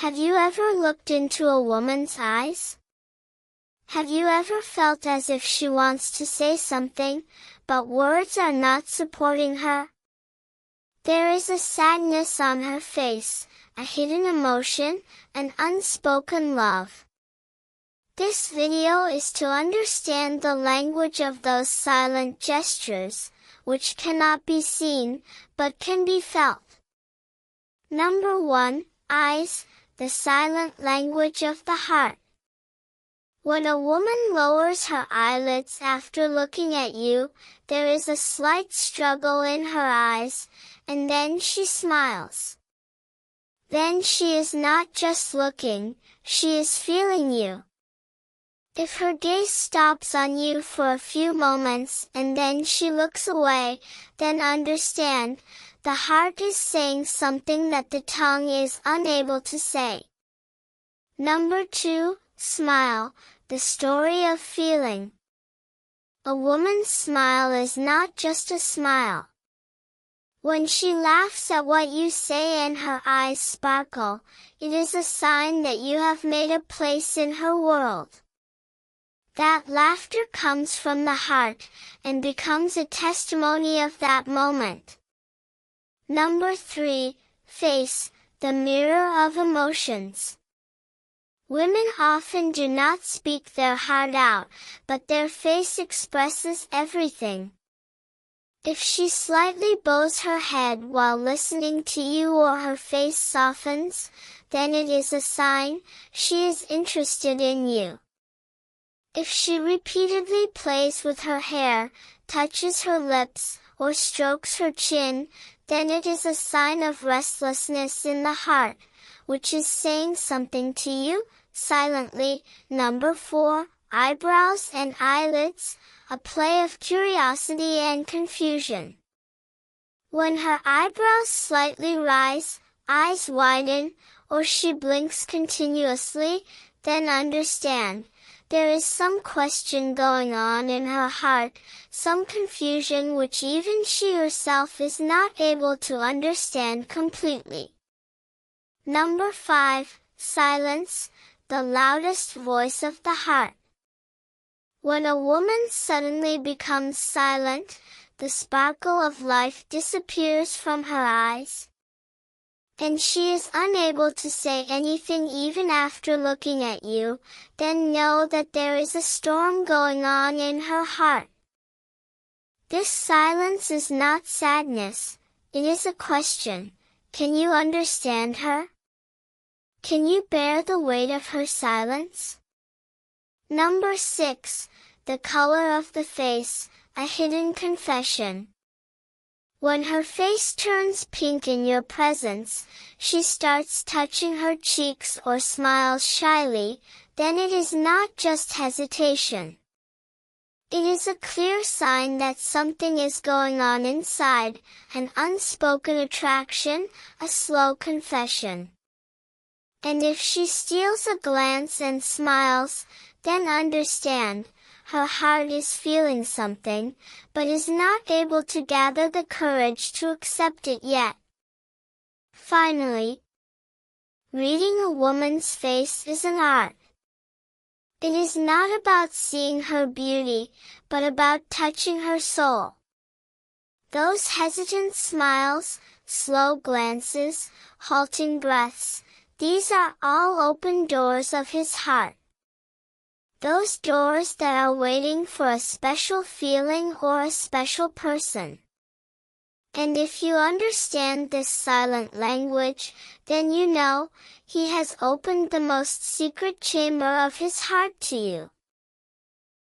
Have you ever looked into a woman's eyes? Have you ever felt as if she wants to say something, but words are not supporting her? There is a sadness on her face, a hidden emotion, an unspoken love. This video is to understand the language of those silent gestures, which cannot be seen, but can be felt. Number 1, eyes, the silent language of the heart. When a woman lowers her eyelids after looking at you, there is a slight struggle in her eyes, and then she smiles. Then she is not just looking, she is feeling you. If her gaze stops on you for a few moments and then she looks away, then understand, the heart is saying something that the tongue is unable to say. Number 2, smile, the story of feeling. A woman's smile is not just a smile. When she laughs at what you say and her eyes sparkle, it is a sign that you have made a place in her world. That laughter comes from the heart, and becomes a testimony of that moment. Number 3, face, the mirror of emotions. Women often do not speak their heart out, but their face expresses everything. If she slightly bows her head while listening to you or her face softens, then it is a sign she is interested in you. If she repeatedly plays with her hair, touches her lips, or strokes her chin, then it is a sign of restlessness in the heart, which is saying something to you, silently. Number 4, eyebrows and eyelids, a play of curiosity and confusion. When her eyebrows slightly rise, eyes widen, or she blinks continuously, then understand, there is some question going on in her heart, some confusion which even she herself is not able to understand completely. Number 5, silence, the loudest voice of the heart. When a woman suddenly becomes silent, the sparkle of life disappears from her eyes, and she is unable to say anything even after looking at you, then know that there is a storm going on in her heart. This silence is not sadness, it is a question. Can you understand her? Can you bear the weight of her silence? Number 6, the color of the face, a hidden confession. When her face turns pink in your presence, she starts touching her cheeks or smiles shyly, then it is not just hesitation. It is a clear sign that something is going on inside, an unspoken attraction, a slow confession. And if she steals a glance and smiles, then understand, her heart is feeling something, but is not able to gather the courage to accept it yet. Finally, reading a woman's face is an art. It is not about seeing her beauty, but about touching her soul. Those hesitant smiles, slow glances, halting breaths, these are all open doors of his heart. Those doors that are waiting for a special feeling or a special person. And if you understand this silent language, then you know, he has opened the most secret chamber of his heart to you.